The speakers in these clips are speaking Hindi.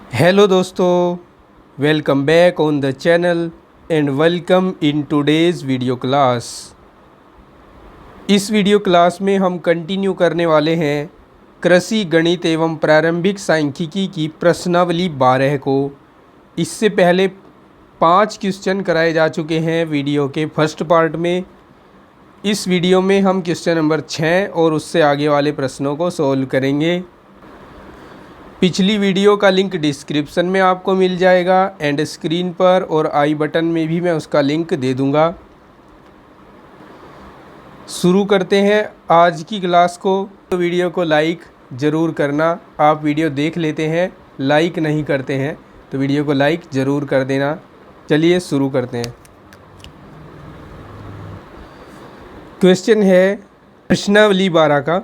हेलो दोस्तों, welcome back on the channel and welcome in today's video class. इस वीडियो क्लास में हम कंटिन्यू करने वाले हैं कृषि गणित एवं प्रारंभिक सांख्यिकी की प्रश्नावली 12 को। इससे पहले 5 क्वेश्चन कराए जा चुके हैं वीडियो के फर्स्ट पार्ट में। इस वीडियो में हम क्वेश्चन नंबर 6 और उससे आगे वाले प्रश्नों को सॉल्व करेंगे। पिछली वीडियो का लिंक डिस्क्रिप्शन में आपको मिल जाएगा एंड स्क्रीन पर और आई बटन में भी मैं उसका लिंक दे दूंगा। शुरू करते हैं आज की क्लास को। तो वीडियो को लाइक ज़रूर करना। आप वीडियो देख लेते हैं, लाइक नहीं करते हैं, तो वीडियो को लाइक ज़रूर कर देना। चलिए शुरू करते हैं। क्वेश्चन है प्रश्नावली 12 का।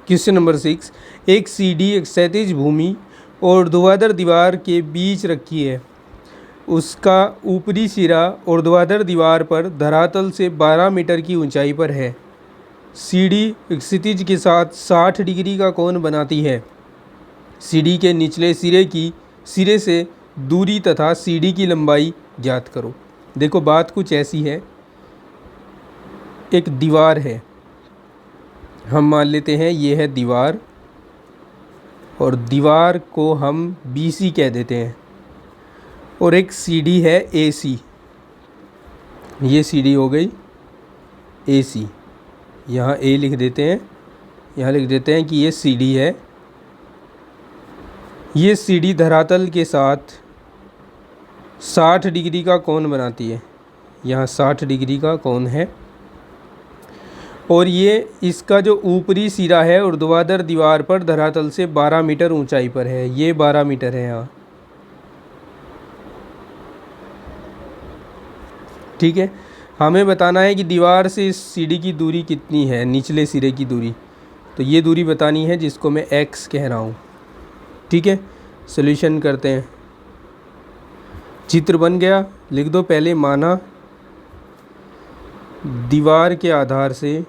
क्वेश्चन नंबर 6, एक सीढ़ी एक क्षैतिज भूमि और ऊर्ध्वाधर दीवार के बीच रखी है। उसका ऊपरी सिरा ऊर्ध्वाधर दीवार पर धरातल से 12 मीटर की ऊंचाई पर है। सीढ़ी क्षितिज के साथ 60 डिग्री का कोण बनाती है। सीढ़ी के निचले सिरे से दूरी तथा सीढ़ी की लंबाई ज्ञात करो। देखो, बात कुछ ऐसी है, एक दीवार है, हम मान लेते हैं ये है दीवार, और दीवार को हम BC कह देते हैं, और एक सीढ़ी है AC। ये सीढ़ी हो गई AC, यहाँ A लिख देते हैं, यहाँ लिख देते हैं कि ये सीढ़ी है। ये सीढ़ी धरातल के साथ 60 डिग्री का कोण बनाती है। यहाँ 60 डिग्री का कोण है, और ये इसका जो ऊपरी सिरा है ऊर्ध्वाधर दीवार पर धरातल से 12 मीटर ऊंचाई पर है। ये 12 मीटर है यहाँ, ठीक है। हमें बताना है कि दीवार से इस सीढ़ी की दूरी कितनी है, निचले सिरे की दूरी। तो ये दूरी बतानी है, जिसको मैं x कह रहा हूँ, ठीक है। सॉल्यूशन करते हैं। चित्र बन गया, लिख दो। पहले माना दीवार के आधार से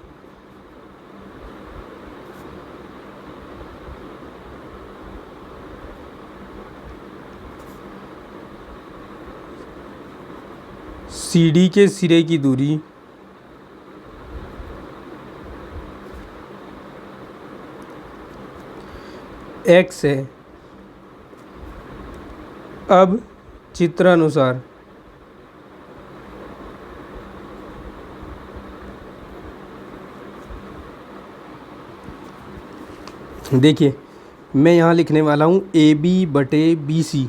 सीढ़ी के सिरे की दूरी x है। अब चित्रानुसार देखिए, मैं यहाँ लिखने वाला हूँ AB/BC।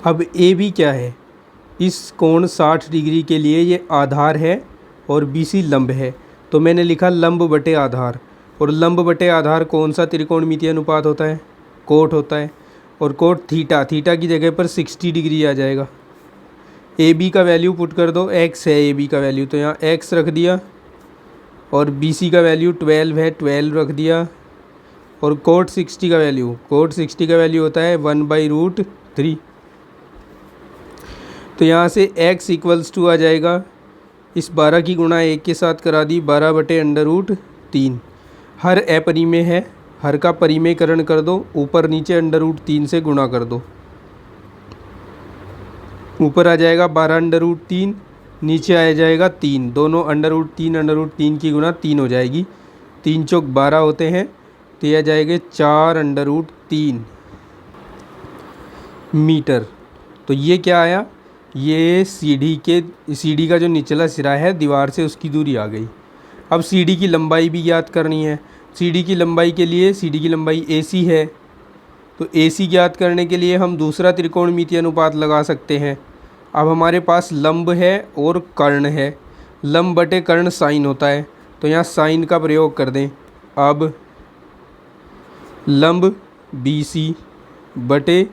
अब AB क्या है? इस कोण 60 डिग्री के लिए ये आधार है और BC लंब है, तो मैंने लिखा लंब बटे आधार। और लंब बटे आधार कौन सा त्रिकोणमितीय अनुपात होता है? कोट होता है। और कोट थीटा की जगह पर 60 डिग्री आ जाएगा। AB का वैल्यू पुट कर दो, x है AB का वैल्यू, तो यहाँ x रख दिया, और BC का वैल्यू 12 है, 12 रख दिया, और कोट 60 का वैल्यू होता है 1/√3। तो यहाँ से x = आ जाएगा, इस 12 की गुणा 1 के साथ करा दी, 12/√3। हर अपरिमेय है, हर का परिमेयकरण कर दो, ऊपर नीचे √3 से गुणा कर दो। ऊपर आ जाएगा 12/√3, नीचे आ जाएगा 3, दोनों √3 की गुणा 3 हो जाएगी। 3 चौक 12 होते हैं, तो यह जाएंगे 4√3 मीटर। तो ये क्या आया? ये सीढ़ी का जो निचला सिरा है दीवार से, उसकी दूरी आ गई। अब सीढ़ी की लंबाई भी ज्ञात करनी है। सीढ़ी की लंबाई के लिए, सीढ़ी की लंबाई AC है, तो AC ज्ञात करने के लिए हम दूसरा त्रिकोणमितीय अनुपात लगा सकते हैं। अब हमारे पास लंब है और कर्ण है। लंब बटे कर्ण साइन होता है, तो यहाँ साइन का प्रयोग कर दें। अब लंब BC बटे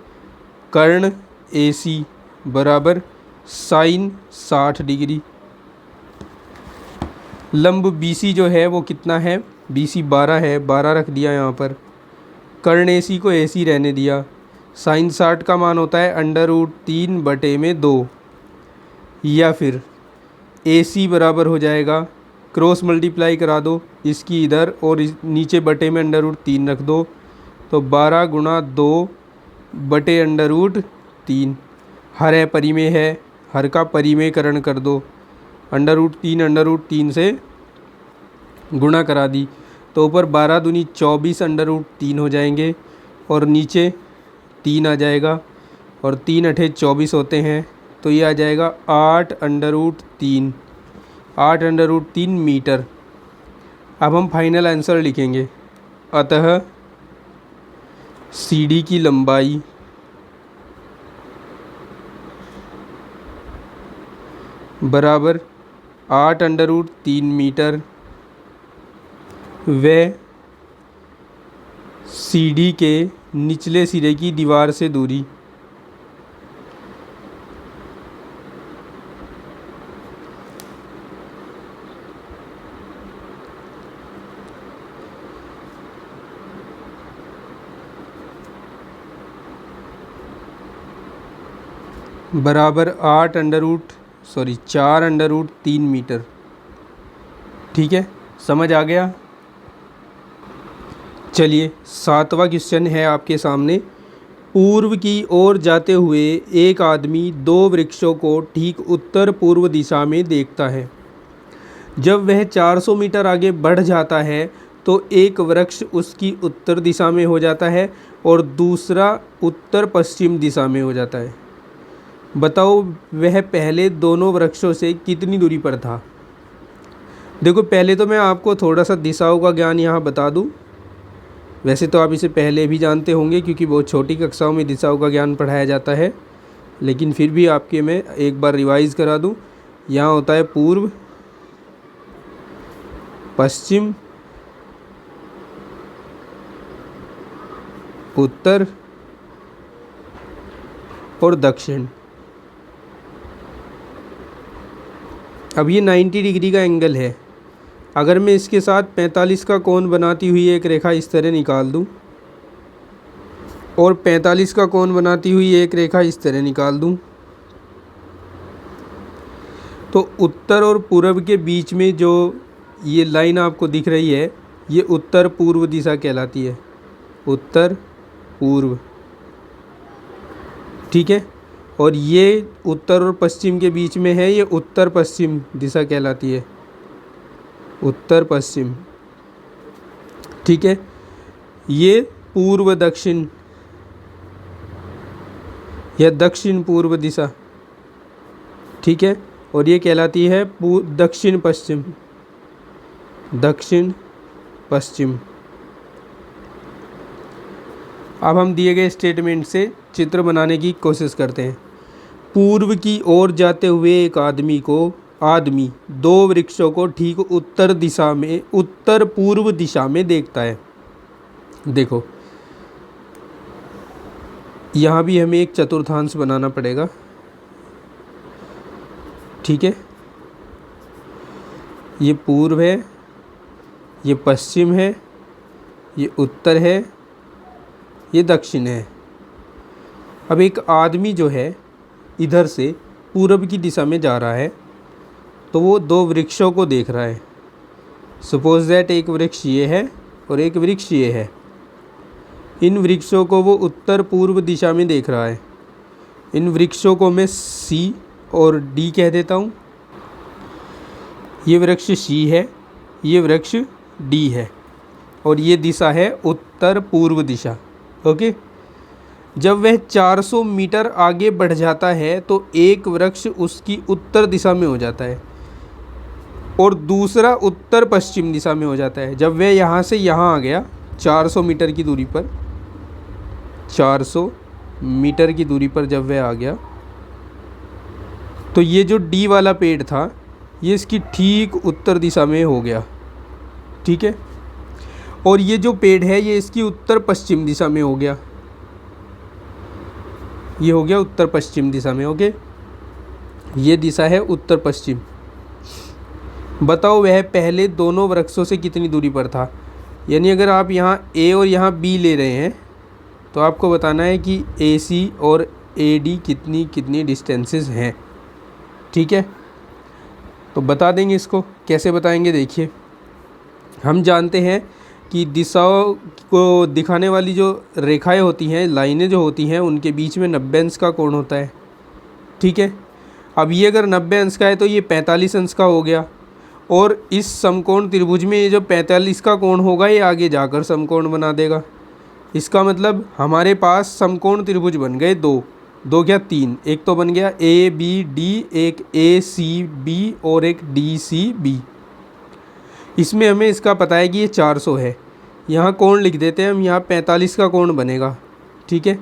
कर्ण AC बराबर साइन 60 डिग्री। लंब BC जो है वो कितना है? BC 12 है, 12 रख दिया यहाँ पर। कर्ण AC को AC रहने दिया। साइन 60 का मान होता है √3/2, या फिर AC बराबर हो जाएगा, क्रॉस मल्टीप्लाई करा दो, इसकी इधर और नीचे बटे में √3 रख दो, तो 12 गुणा 2 बटे √3। हर है परिमेय है, हर का परिमेयकरण कर दो, √3 से गुणा करा दी, तो ऊपर 12 दूनी 24 √3 हो जाएंगे और नीचे 3 आ जाएगा और 3 अठे 24 होते हैं, तो ये आ जाएगा 8 √3 मीटर। अब हम फाइनल आंसर लिखेंगे। अतः CD की लंबाई बराबर 8 √3 मीटर व CD के निचले सिरे की दीवार से दूरी बराबर 4 √3 मीटर। ठीक है, समझ आ गया। चलिए 7वां क्वेश्चन है आपके सामने। पूर्व की ओर जाते हुए एक आदमी 2 वृक्षों को ठीक उत्तर पूर्व दिशा में देखता है। जब वह 400 मीटर आगे बढ़ जाता है तो एक वृक्ष उसकी उत्तर दिशा में हो जाता है और दूसरा उत्तर पश्चिम दिशा में हो जाता है। बताओ वह पहले दोनों वृक्षों से कितनी दूरी पर था। देखो पहले तो मैं आपको थोड़ा सा दिशाओं का ज्ञान यहाँ बता दूँ। वैसे तो आप इसे पहले भी जानते होंगे क्योंकि बहुत छोटी कक्षाओं में दिशाओं का ज्ञान पढ़ाया जाता है, लेकिन फिर भी आपके मैं एक बार रिवाइज़ करा दूँ। यहाँ होता है पूर्व, पश्चिम, उत्तर और दक्षिण। अब ये 90 डिग्री का एंगल है। अगर मैं इसके साथ 45 का कोण बनाती हुई एक रेखा इस तरह निकाल दूं और 45 का कोण बनाती हुई एक रेखा इस तरह निकाल दूं, तो उत्तर और पूर्व के बीच में जो ये लाइन आपको दिख रही है ये उत्तर पूर्व दिशा कहलाती है। उत्तर पूर्व, ठीक है। और ये उत्तर और पश्चिम के बीच में है, ये उत्तर पश्चिम दिशा कहलाती है। उत्तर पश्चिम, ठीक है। ये पूर्व दक्षिण या दक्षिण पूर्व दिशा, ठीक है। और ये कहलाती है दक्षिण पश्चिम। दक्षिण पश्चिम। अब हम दिए गए स्टेटमेंट से चित्र बनाने की कोशिश करते हैं। पूर्व की ओर जाते हुए एक आदमी 2 वृक्षों को ठीक उत्तर पूर्व दिशा में देखता है। देखो यहाँ भी हमें एक चतुर्थांश बनाना पड़ेगा, ठीक है। ये पूर्व है, ये पश्चिम है, ये उत्तर है, ये दक्षिण है। अब एक आदमी जो है इधर से पूर्व की दिशा में जा रहा है, तो वो 2 वृक्षों को देख रहा है। सपोज दैट एक वृक्ष ये है और एक वृक्ष ये है। इन वृक्षों को वो उत्तर पूर्व दिशा में देख रहा है। इन वृक्षों को मैं C और D कह देता हूँ। ये वृक्ष C है, ये वृक्ष D है और ये दिशा है उत्तर पूर्व दिशा। ओके। जब वह 400 मीटर आगे बढ़ जाता है तो एक वृक्ष उसकी उत्तर दिशा में हो जाता है और दूसरा उत्तर पश्चिम दिशा में हो जाता है। जब वह यहाँ से यहाँ आ गया 400 मीटर की दूरी पर, 400 मीटर की दूरी पर जब वह आ गया, तो ये जो D वाला पेड़ था ये इसकी ठीक उत्तर दिशा में हो गया, ठीक है। और ये जो पेड़ है ये इसकी उत्तर पश्चिम दिशा में हो गया। ये हो गया उत्तर पश्चिम दिशा में। ओके, ये दिशा है उत्तर पश्चिम। बताओ वह पहले दोनों वृक्षों से कितनी दूरी पर था। यानी अगर आप यहाँ A और यहाँ B ले रहे हैं तो आपको बताना है कि AC और AD कितनी डिस्टेंसेस हैं, ठीक है। तो बता देंगे इसको। कैसे बताएंगे देखिए। हम जानते हैं कि दिशाओं को दिखाने वाली जो रेखाएं होती हैं, लाइनें जो होती हैं, उनके बीच में 90 अंश का कोण होता है। ठीक है, अब ये अगर 90 अंश का है तो ये 45 अंश का हो गया, और इस समकोण त्रिभुज में ये जो 45 का कोण होगा ये आगे जाकर समकोण बना देगा। इसका मतलब हमारे पास समकोण त्रिभुज बन गए दो, दो क्या तीन, एक तो बन गया ए बी डी, एक ए सी बी और एक डी सी बी। इसमें हमें इसका पता है कि ये 400 है, यहाँ कोण लिख देते हैं हम, यहाँ 45 का कोण बनेगा। ठीक है,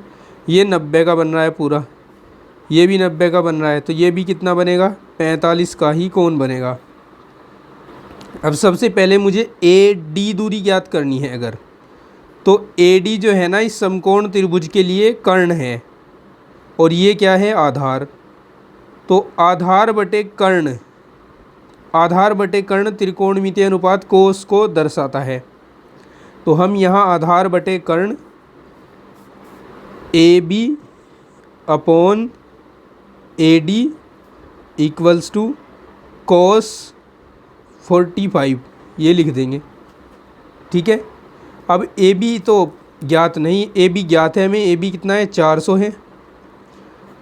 ये 90 का बन रहा है पूरा, ये भी 90 का बन रहा है, तो ये भी कितना बनेगा, 45 का ही कोण बनेगा। अब सबसे पहले मुझे ए डी दूरी ज्ञात करनी है अगर, तो ए डी जो है ना इस समकोण त्रिभुज के लिए कर्ण है, और ये क्या है, आधार। तो आधार बटे कर्ण, आधार बटे कर्ण त्रिकोणमितीय अनुपात कोस को दर्शाता है। तो हम यहाँ आधार बटे कर्ण A B upon A D equals to cos 45 ये लिख देंगे। ठीक है, अब ए बी तो ज्ञात नहीं, ए बी ज्ञात है हमें, ए बी कितना है, 400 है,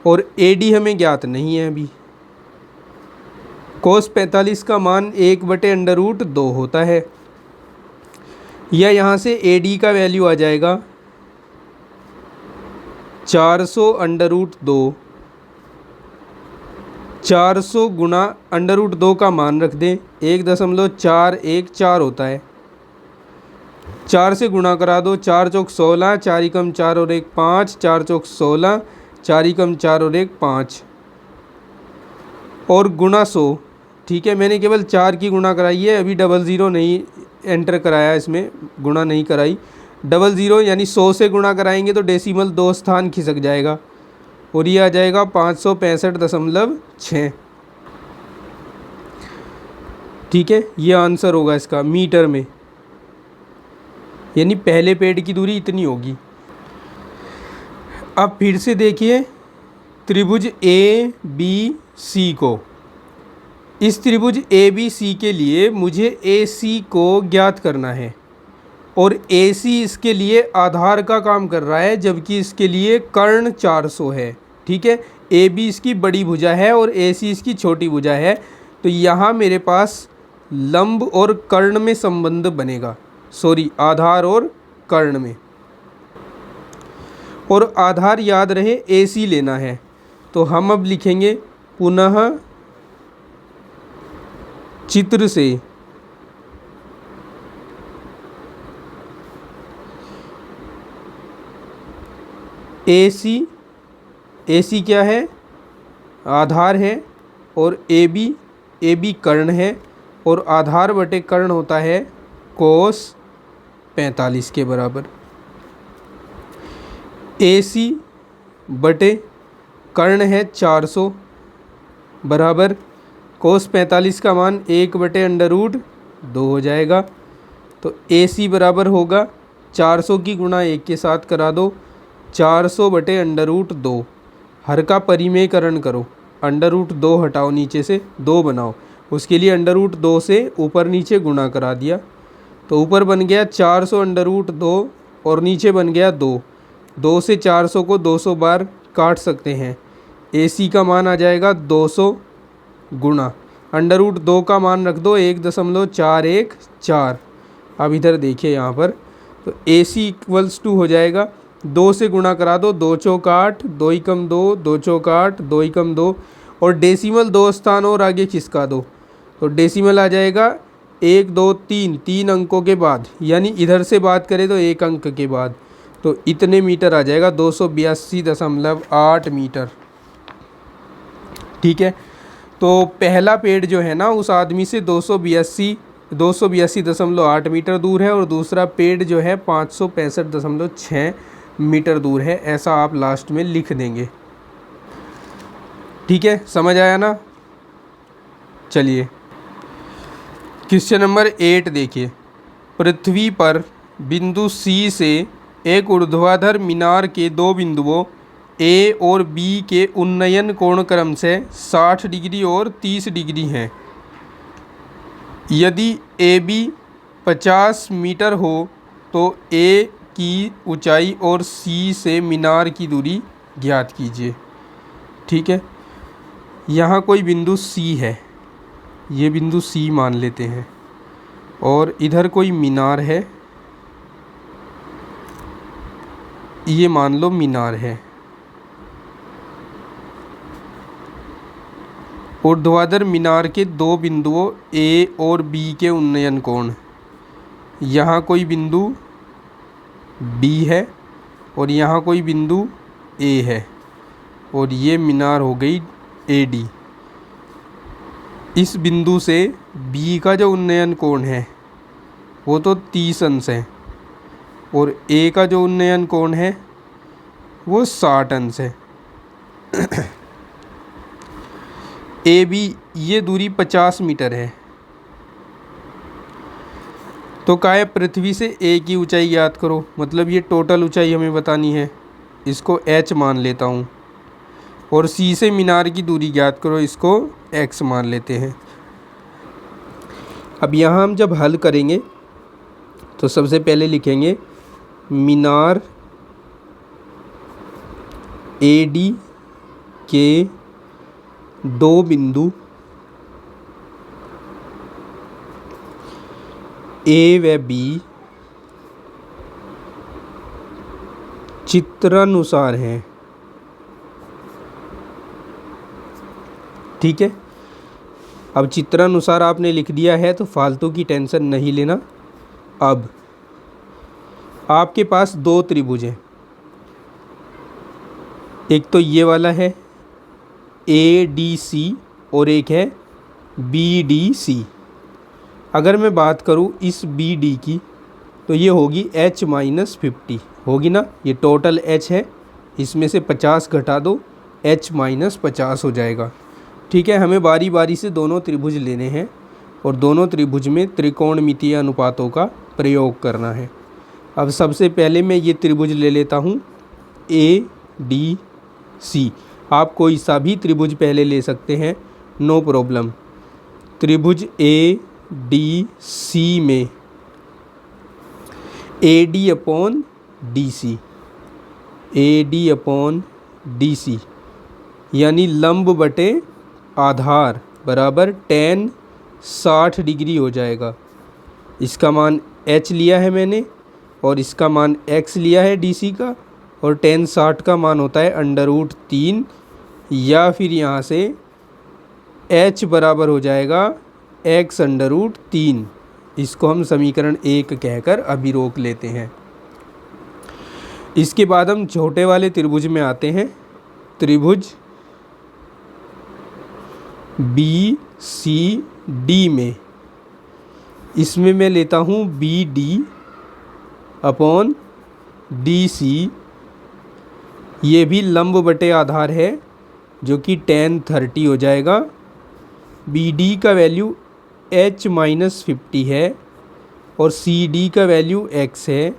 और ए डी हमें ज्ञात नहीं है अभी। कोस 45 का मान 1/√2 होता है, या यहाँ से ए डी का वैल्यू आ जाएगा 400√2, 400 गुना √2 का मान रख दें, 1.414 होता है। 4 से गुणा करा दो, 4 चौक 16, 4 एकम 4 और 1 5, 4 चौक 16, 4 एकम 4 और 1 5, और गुणा 100। ठीक है, मैंने केवल 4 की गुणा कराई है, अभी 00 नहीं एंटर कराया, इसमें गुणा नहीं कराई। 00 यानी 100 से गुणा कराएंगे तो डेसिमल 2 स्थान खिसक जाएगा, और ये आ जाएगा 565.6। ठीक है, ये आंसर होगा इसका मीटर में, यानी पहले पेड़ की दूरी इतनी होगी। अब फिर से देखिए त्रिभुज ए बी सी को, इस त्रिभुज ए बी सी के लिए मुझे ए सी को ज्ञात करना है, और ए सी इसके लिए आधार का काम कर रहा है, जबकि इसके लिए कर्ण 400 है। ठीक है, ए बी इसकी बड़ी भुजा है और ए सी इसकी छोटी भुजा है, तो यहाँ मेरे पास लंब और कर्ण में संबंध बनेगा, सॉरी आधार और कर्ण में। और आधार याद रहे ए सी लेना है, तो हम अब लिखेंगे पुनः चित्र से ए सी क्या है, आधार है, और ए बी कर्ण है, और आधार बटे कर्ण होता है कोस 45 के बराबर। ए सी बटे कर्ण है 400 बराबर कोस 45 का मान 1/√2 हो जाएगा। तो ए सी बराबर होगा 400 की गुणा 1 के साथ करा दो, 400/√2। हर का परिमेयकरण करो, √2 हटाओ, नीचे से 2 बनाओ, उसके लिए √2 से ऊपर नीचे गुणा करा दिया, तो ऊपर बन गया 400√2 और नीचे बन गया 2। 2 से 400 को 200 बार काट सकते हैं, ए सी का मान आ जाएगा 200 गुणा √2 का मान रख दो 1.414। अब इधर देखिए यहाँ पर, तो ए सी इक्वल्स टू हो जाएगा 2 से गुणा करा दो, 2 चौक 8, 2 एकम 2, 2 चौक 8, 2 एकम 2, और डेसिमल 2 स्थान और आगे खिसका दो, तो डेसिमल आ जाएगा 1 2 3, 3 अंकों के बाद, यानी इधर से बात करें तो 1 अंक के बाद, तो इतने मीटर आ जाएगा 282.8 मीटर। ठीक है, तो पहला पेड़ जो है ना उस आदमी से 282.8 मीटर दूर है, और दूसरा पेड़ जो है 565.6 मीटर दूर है, ऐसा आप लास्ट में लिख देंगे। ठीक है, समझ आया ना। चलिए क्वेश्चन नंबर 8 देखिए, पृथ्वी पर बिंदु सी से एक ऊर्ध्वाधर मीनार के दो बिंदुओं ए और बी के उन्नयन कोण क्रम से 60 डिग्री और 30 डिग्री हैं। यदि ए बी 50 मीटर हो तो ए की ऊंचाई और सी से मीनार की दूरी ज्ञात कीजिए। ठीक है, यहाँ कोई बिंदु सी है, ये बिंदु सी मान लेते हैं, और इधर कोई मीनार है, ये मान लो मीनार है। ऊर्ध्वाधर मीनार के दो बिंदुओं ए और बी के उन्नयन कोण, यहाँ कोई बिंदु बी है और यहाँ कोई बिंदु ए है, और ये मीनार हो गई ए डी। इस बिंदु से बी का जो उन्नयन कोण है वो तो 30 अंश है, और ए का जो उन्नयन कोण है वो 60 अंश है। ए बी ये दूरी 50 मीटर है। तो क्या है, पृथ्वी से ए की ऊंचाई ज्ञात करो, मतलब ये टोटल ऊंचाई हमें बतानी है, इसको h मान लेता हूँ, और सी से मीनार की दूरी ज्ञात करो, इसको x मान लेते हैं। अब यहाँ हम जब हल करेंगे तो सबसे पहले लिखेंगे मीनार ए डी के दो बिंदु ए व बी चित्रानुसार हैं। ठीक है, अब चित्रानुसार आपने लिख दिया है तो फालतू की टेंशन नहीं लेना। अब आपके पास दो त्रिभुज हैं, एक तो ये वाला है ए डी सी और एक है बी डी सी। अगर मैं बात करूँ इस बी डी की तो ये होगी h-50 होगी ना, ये टोटल h है, इसमें से 50 घटा दो, h-50 हो जाएगा। ठीक है, हमें बारी बारी से दोनों त्रिभुज लेने हैं और दोनों त्रिभुज में त्रिकोणमितीय अनुपातों का प्रयोग करना है। अब सबसे पहले मैं ये त्रिभुज ले लेता हूँ ए डी सी। आप कोई सा भी त्रिभुज पहले ले सकते हैं, नो प्रॉब्लम। त्रिभुज ए डी सी में A D upon D C, A D upon D C यानी लंब बटे आधार बराबर tan 60 डिग्री हो जाएगा। इसका मान h लिया है मैंने और इसका मान x लिया है DC का, और tan 60 का मान होता है √3, या फिर यहाँ से h बराबर हो जाएगा x √3। इसको हम समीकरण 1 कहकर अभी रोक लेते हैं। इसके बाद हम छोटे वाले त्रिभुज में आते हैं, त्रिभुज बी सी डी में। इसमें मैं लेता हूँ B D upon D C, ये भी लंब बटे आधार है जो कि tan 30 हो जाएगा। बी डी का वैल्यू h-50 है और सी डी का वैल्यू x है।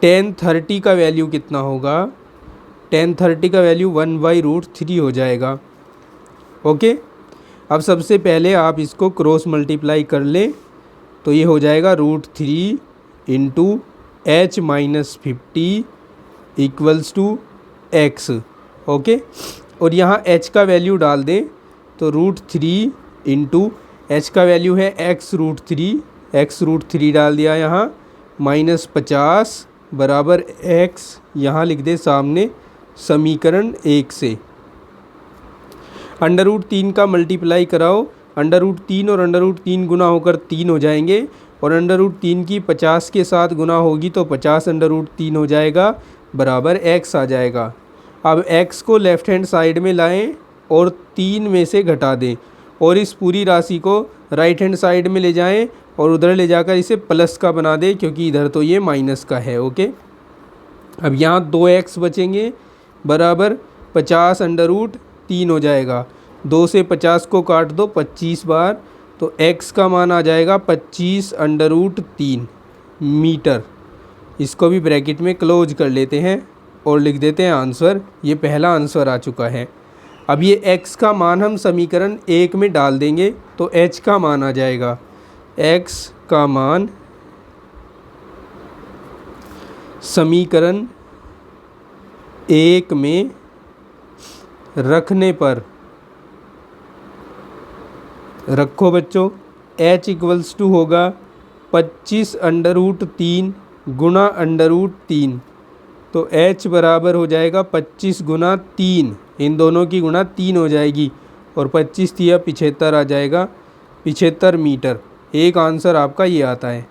tan 30 का वैल्यू कितना होगा, tan 30 का वैल्यू 1/√3 हो जाएगा। ओके, अब सबसे पहले आप इसको क्रॉस मल्टीप्लाई कर लें तो ये हो जाएगा √3 into h-50 equals to x। Okay, और यहाँ h का वैल्यू डाल दें तो √3 इंटू h का वैल्यू है x√3 डाल दिया यहाँ, -50 बराबर x यहाँ लिख दे सामने समीकरण 1 से। √3 का मल्टीप्लाई कराओ, √3 और √3 गुना होकर 3 हो जाएंगे, और √3 की 50 के साथ गुना होगी तो 50 √3 हो जाएगा बराबर x आ जाएगा। अब x को लेफ़्ट हैंड साइड में लाएं और 3 में से घटा दें, और इस पूरी राशि को राइट हैंड साइड में ले जाएं और उधर ले जाकर इसे प्लस का बना दें, क्योंकि इधर तो ये माइनस का है। ओके, अब यहाँ 2x बचेंगे बराबर 50 √3 हो जाएगा। 2 से 50 को काट दो 25 बार, तो x का मान आ जाएगा 25 √3 मीटर। इसको भी ब्रैकेट में क्लोज कर लेते हैं और लिख देते हैं आंसर। ये पहला आंसर आ चुका है। अब ये x का मान हम समीकरण 1 में डाल देंगे तो h का मान आ जाएगा, x का मान समीकरण 1 में रखने पर, रखो बच्चों, h इक्वल्स टू होगा 25√3 गुणा √3। तो h बराबर हो जाएगा 25 गुना 3, इन दोनों की गुणा 3 हो जाएगी और 25 तिया 75 आ जाएगा, 75 मीटर। एक आंसर आपका ये आता है।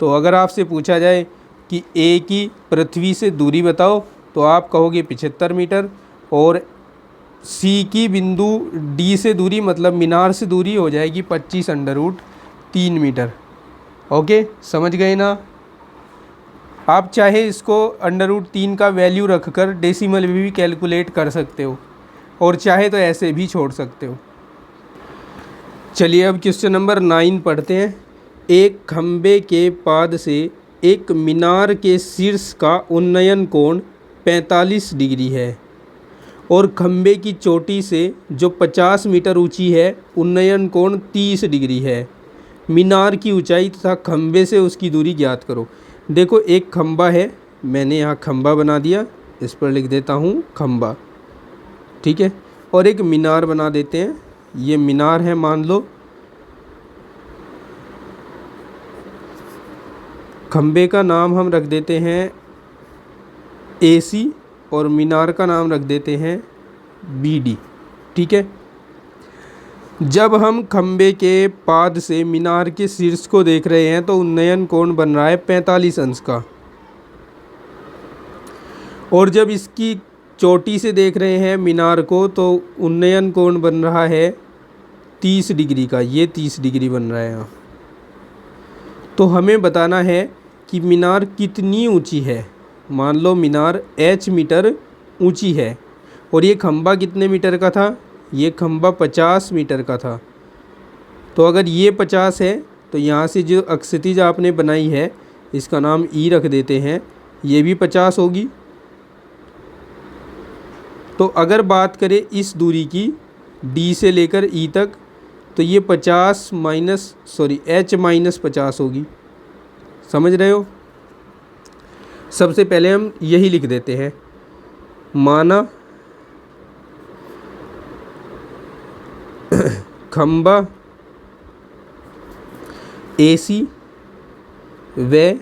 तो अगर आपसे पूछा जाए कि ए की पृथ्वी से दूरी बताओ तो आप कहोगे 75 मीटर, और सी की बिंदु डी से दूरी मतलब मीनार से दूरी हो जाएगी 25√3 मीटर। ओके, समझ गए ना। आप चाहे इसको √3 का वैल्यू रखकर डेसिमल में भी कैलकुलेट कर सकते हो और चाहे तो ऐसे भी छोड़ सकते हो। चलिए अब क्वेश्चन नंबर 9 पढ़ते हैं। एक खंबे के पाद से एक मीनार के शीर्ष का उन्नयन कोण 45 डिग्री है और खंबे की चोटी से जो 50 मीटर ऊंची है उन्नयन कोण 30 डिग्री है। मीनार की ऊंचाई तथा खंबे से उसकी दूरी ज्ञात करो। देखो, एक खंबा है, मैंने यहाँ खंबा बना दिया, इस पर लिख देता हूँ खंबा, ठीक है। और एक मीनार बना देते हैं, ये मीनार है मान लो। खंबे का नाम हम रख देते हैं AC और मीनार का नाम रख देते हैं BD, ठीक है। जब हम खंबे के पाद से मीनार के शीर्ष को देख रहे हैं तो उन्नयन कोण बन रहा है 45 अंश का, और जब इसकी चोटी से देख रहे हैं मीनार को तो उन्नयन कोण बन रहा है 30 डिग्री का। ये 30 डिग्री बन रहा है यहाँ। तो हमें बताना है कि मीनार कितनी ऊंची है। मान लो मीनार h मीटर ऊंची है और ये खंबा कितने मीटर का था, ये खंबा 50 मीटर का था। तो अगर ये 50 है तो यहाँ से जो अक्षितिज आपने बनाई है इसका नाम E रख देते हैं, ये भी 50 होगी। तो अगर बात करें इस दूरी की D से लेकर E तक तो ये 50 माइनस H माइनस 50 होगी। समझ रहे हो। सबसे पहले हम यही लिख देते हैं, माना खंबा AC व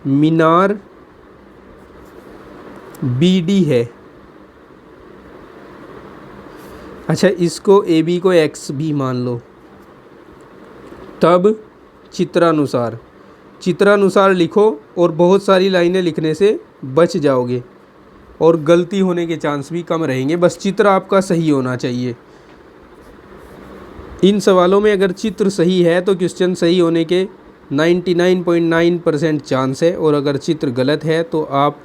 मीनार BD है। अच्छा, इसको AB को X भी मान लो। तब चित्रानुसार लिखो और बहुत सारी लाइनें लिखने से बच जाओगे और गलती होने के चांस भी कम रहेंगे। बस चित्र आपका सही होना चाहिए। इन सवालों में अगर चित्र सही है तो क्वेश्चन सही होने के 99.9% चांस है, और अगर चित्र गलत है तो आप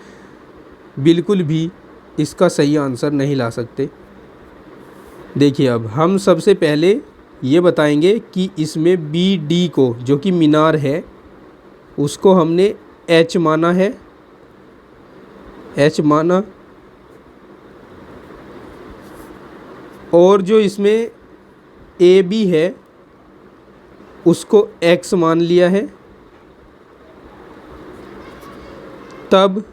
बिल्कुल भी इसका सही आंसर नहीं ला सकते। देखिए, अब हम सबसे पहले ये बताएंगे कि इसमें BD को, जो कि मीनार है, उसको हमने H माना है, H माना, और जो इसमें AB है उसको X मान लिया है। तब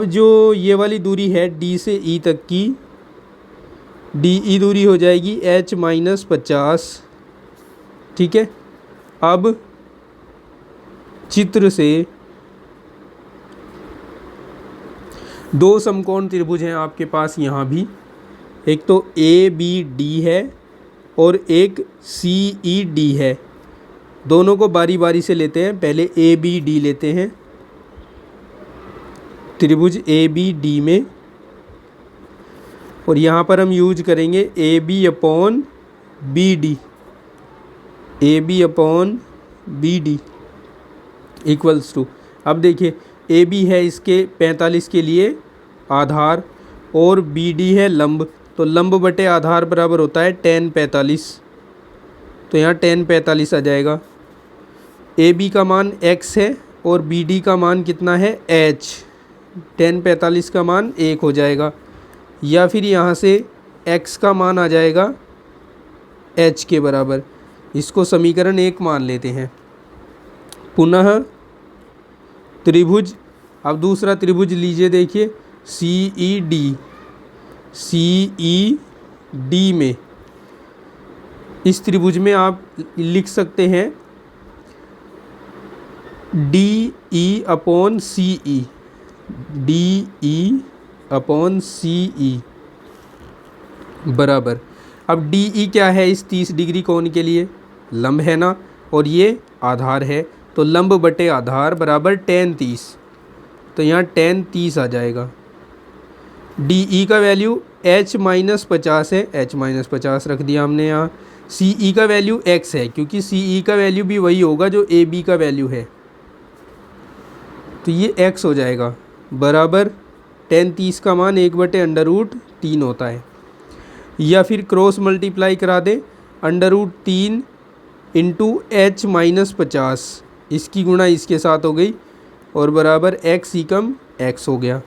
जो ये वाली दूरी है D से E तक की, DE दूरी हो जाएगी H माइनस 50, ठीक है। अब चित्र से दो समकोण त्रिभुज हैं आपके पास यहाँ भी, एक तो ABD है और एक CED है। दोनों को बारी बारी से लेते हैं। पहले ABD लेते हैं, त्रिभुज ABD में, और यहाँ पर हम यूज करेंगे AB/BD, AB/BD इक्वल्स टू, अब देखिए AB है इसके 45 के लिए आधार और BD है लंब, तो लंब बटे आधार बराबर होता है tan 45। तो यहाँ tan 45 आ जाएगा। AB का मान x है और BD का मान कितना है h, tan 45 का मान 1 हो जाएगा, या फिर यहाँ से x का मान आ जाएगा h के बराबर। इसको समीकरण 1 मान लेते हैं। पुनः त्रिभुज, अब दूसरा त्रिभुज लीजिए, देखिए सी ई डी में, इस त्रिभुज में आप लिख सकते हैं डी ई अपॉन सी ई, डी ई अपॉन सी ई बराबर, अब डी ई क्या है इस 30 डिग्री कोण के लिए? लंब है ना, और ये आधार है, तो लंब बटे आधार बराबर tan 30, तो यहाँ tan 30 आ जाएगा। डी ई का वैल्यू h-50 है, h-50 रख दिया हमने यहाँ। सी ई का वैल्यू x है, क्योंकि सी ई का वैल्यू भी वही होगा जो ए बी का वैल्यू है, तो ये x हो जाएगा बराबर tan 30 का मान 1/√3 होता है। या फिर क्रॉस मल्टीप्लाई करा दें, √3 इंटू h-50, इसकी गुणा इसके साथ हो गई और बराबर x एकम x हो गया।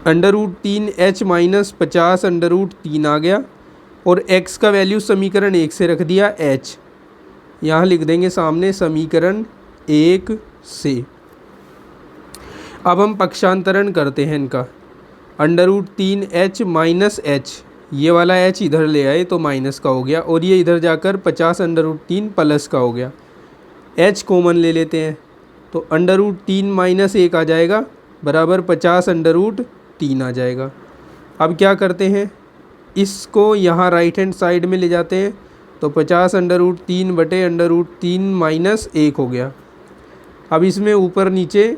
√3 h-50 √3 आ गया, और x का वैल्यू समीकरण 1 से रख दिया h, यहाँ लिख देंगे सामने समीकरण 1 से। अब हम पक्षांतरण करते हैं इनका, √3 h-h, ये वाला h इधर ले आए तो माइनस का हो गया, और ये इधर जाकर 50 √3 प्लस का हो गया। h कॉमन ले लेते हैं, तो √3 - 1 आ जाएगा बराबर 50 √3 आ जाएगा। अब क्या करते हैं, इसको यहाँ राइट हैंड साइड में ले जाते हैं, तो 50 √3 बटे √3 - 1 हो गया। अब इसमें ऊपर नीचे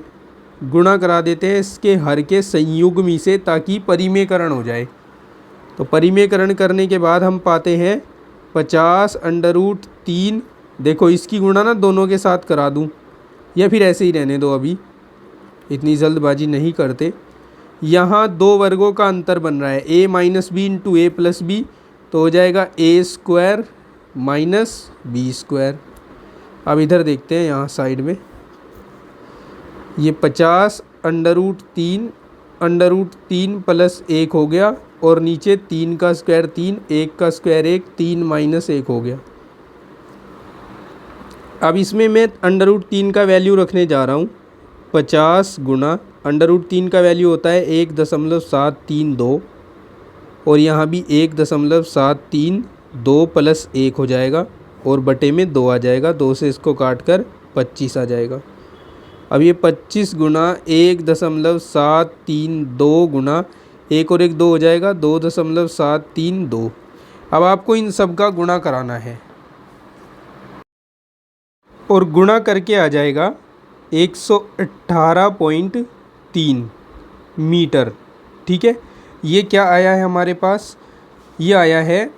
गुणा करा देते हैं इसके हर के संयुग्मी से, ताकि परिमेयकरण हो जाए। तो परिमेयकरण करने के बाद हम पाते हैं 50 √3, देखो इसकी गुणा ना दोनों के साथ करा दूं, या फिर ऐसे ही रहने दो, अभी इतनी जल्दबाजी नहीं करते। यहाँ दो वर्गों का अंतर बन रहा है, a - b into a + b, तो हो जाएगा a² - b²। अब इधर देखते हैं, यहाँ साइड में ये 50 √3 प्लस 1 हो गया, और नीचे 3 का स्क्वायर 3, 1 का स्क्वायर 1, 3 - 1 हो गया। अब इसमें मैं √3 का वैल्यू रखने जा रहा हूँ, 50 गुणा √3 का वैल्यू होता है 1.732, और यहाँ भी 1.732 प्लस 1 हो जाएगा, और बटे में 2 आ जाएगा, 2 से इसको काट कर 25 आ जाएगा। अब ये 25 गुणा 1.732 गुणा 1 और 1 2 हो जाएगा, 2.732। अब आपको इन सब का गुणा कराना है, और गुणा करके आ जाएगा 118.3 मीटर। ठीक है, ये क्या आया है हमारे पास, ये आया है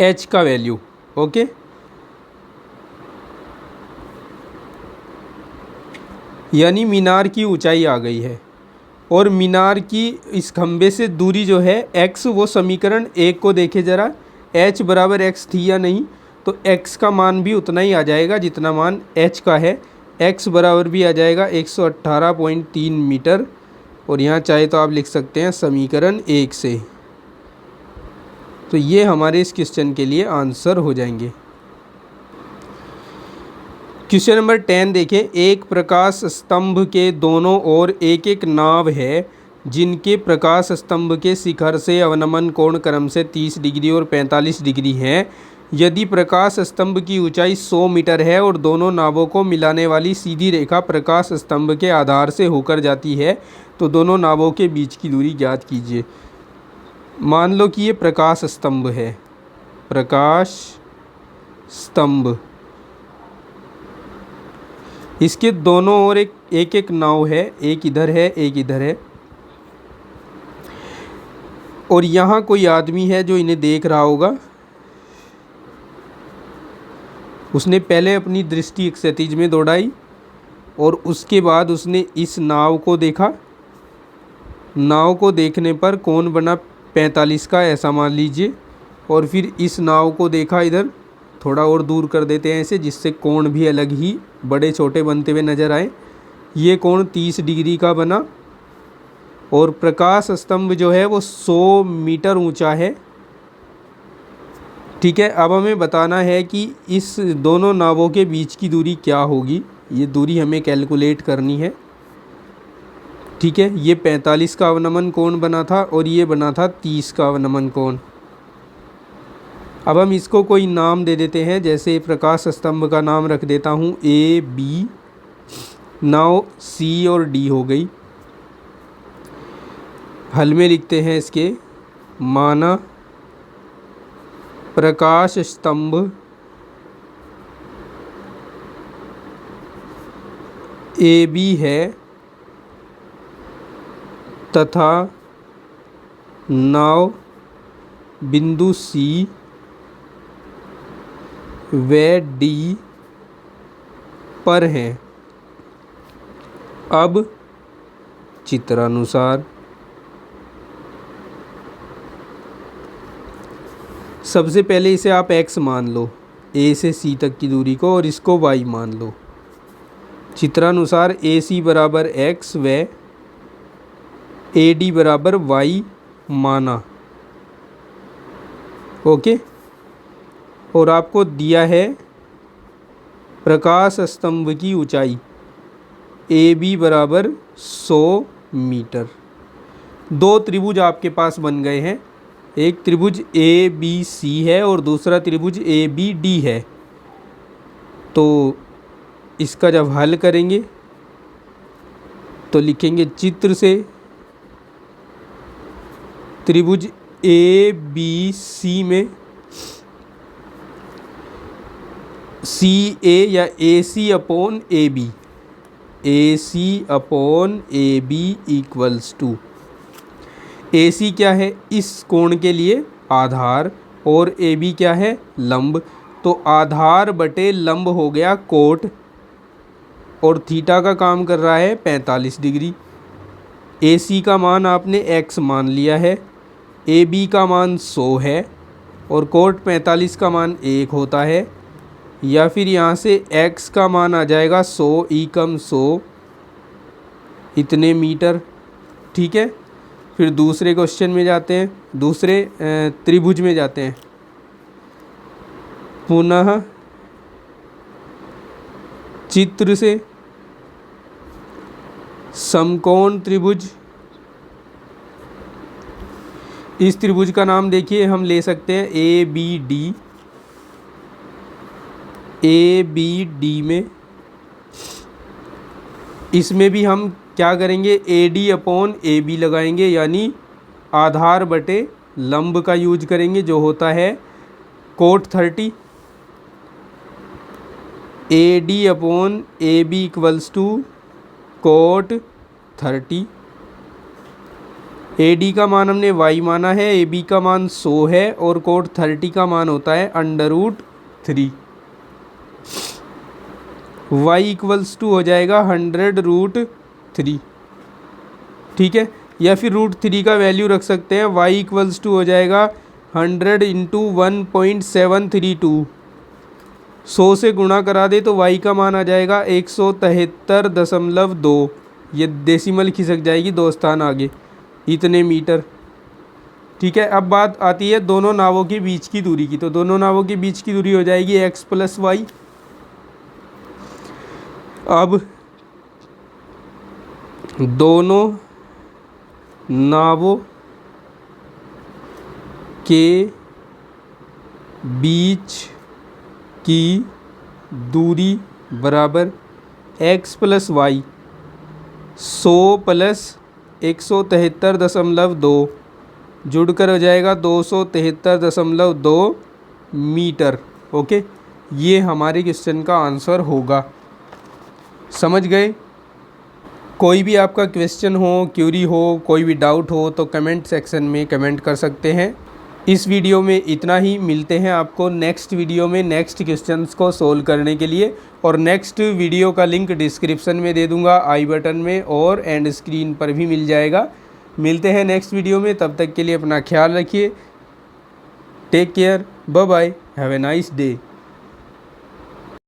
h का वैल्यू। ओके, यानी मीनार की ऊंचाई आ गई है, और मीनार की इस खंबे से दूरी जो है x, वो समीकरण 1 को देखे ज़रा, h बराबर x थी या नहीं, तो x का मान भी उतना ही आ जाएगा जितना मान h का है, x बराबर भी आ जाएगा 118.3 मीटर, और यहाँ चाहे तो आप लिख सकते हैं समीकरण 1 से। तो ये हमारे इस क्वेश्चन के लिए आंसर हो जाएंगे। क्वेश्चन नंबर 10 देखें, एक प्रकाश स्तंभ के दोनों ओर एक एक नाव है, जिनके प्रकाश स्तंभ के शिखर से अवनमन कोण क्रम से 30 डिग्री और 45 डिग्री हैं। यदि प्रकाश स्तंभ की ऊंचाई 100 मीटर है और दोनों नावों को मिलाने वाली सीधी रेखा प्रकाश स्तंभ के आधार से होकर जाती है, तो दोनों नावों के बीच की दूरी ज्ञात कीजिए। मान लो कि ये प्रकाश स्तंभ है, प्रकाश स्तंभ, इसके दोनों ओर एक एक नाव है, एक इधर है एक इधर है, और यहाँ कोई आदमी है जो इन्हें देख रहा होगा। उसने पहले अपनी दृष्टि क्षैतिज में दौड़ाई, और उसके बाद उसने इस नाव को देखा। नाव को देखने पर कोण बना 45 का, ऐसा मान लीजिए, और फिर इस नाव को देखा, इधर थोड़ा और दूर कर देते हैं ऐसे, जिससे कोण भी अलग ही बड़े छोटे बनते हुए नज़र आए। ये कोण 30 डिग्री का बना, और प्रकाश स्तंभ जो है वो 100 मीटर ऊंचा है, ठीक है, अब हमें बताना है कि इस दोनों नावों के बीच की दूरी क्या होगी। ये दूरी हमें कैलकुलेट करनी है। ठीक है, ये 45 का अवनमन कोण बना था और ये बना था 30 का अवनमन कोण। अब हम इसको कोई नाम दे देते हैं, जैसे प्रकाश स्तंभ का नाम रख देता हूँ ए बी, नाव सी और डी हो गई। हल में लिखते हैं इसके, माना प्रकाश स्तंभ ए बी है तथा नाव बिंदु सी व डी पर हैं। अब चित्रानुसार सबसे पहले इसे आप x मान लो, a से c तक की दूरी को, और इसको y मान लो। चित्रानुसार AC बराबर x व AD बराबर y माना। ओके, और आपको दिया है प्रकाश स्तंभ की ऊंचाई AB बराबर 100 मीटर। दो त्रिभुज आपके पास बन गए हैं, एक त्रिभुज ABC है और दूसरा त्रिभुज ABD है। तो इसका जब हल करेंगे तो लिखेंगे चित्र से त्रिभुज ABC में CA या AC upon AB, AC upon AB equals to, AC क्या है इस कोण के लिए आधार और AB क्या है लंब। तो आधार बटे लंब हो गया कोट, और थीटा का काम कर रहा है 45 डिग्री। AC का मान आपने x मान लिया है, AB का मान 100 है और कोट 45 का मान 1 होता है, या फिर यहाँ से x का मान आ जाएगा 100 एकम 100 इतने मीटर। ठीक है, फिर दूसरे क्वेश्चन में जाते हैं, दूसरे त्रिभुज में जाते हैं। पुनः चित्र से समकोण त्रिभुज, इस त्रिभुज का नाम देखिए हम ले सकते हैं ABD। ABD में इसमें भी हम क्या करेंगे, AD अपॉन AB लगाएंगे, यानी आधार बटे लंब का यूज करेंगे जो होता है cot 30। AD upon AB equals to cot 30। AD का मान हमने y माना है, AB का मान 100 है और कोट 30 का मान होता है √3। y इक्वल्स टू हो जाएगा 100√3। ठीक है, या फिर √3 का वैल्यू रख सकते हैं, y इक्वल्स टू हो जाएगा 100 इंटू 1.732। 100 से गुणा करा दे तो y का मान आ जाएगा 173.2। ये डेसिमल खिसक जाएगी 2 स्थान आगे, इतने मीटर। ठीक है, अब बात आती है दोनों नावों के बीच की दूरी की। तो दोनों नावों के बीच की दूरी हो जाएगी x + y। अब दोनों नावों के बीच की दूरी बराबर x + y 100 + 173.2 जुड़कर हो जाएगा 273.2 मीटर। ओके, ये हमारे क्वेश्चन का आंसर होगा। समझ गए? कोई भी आपका क्वेश्चन हो, क्यूरी हो, कोई भी डाउट हो तो कमेंट सेक्शन में कमेंट कर सकते हैं। इस वीडियो में इतना ही, मिलते हैं आपको नेक्स्ट वीडियो में नेक्स्ट क्वेश्चंस को सोल्व करने के लिए, और नेक्स्ट वीडियो का लिंक डिस्क्रिप्शन में दे दूंगा, आई बटन में और एंड स्क्रीन पर भी मिल जाएगा। मिलते हैं नेक्स्ट वीडियो में, तब तक के लिए अपना ख्याल रखिए। Take care, bye bye, have a nice day.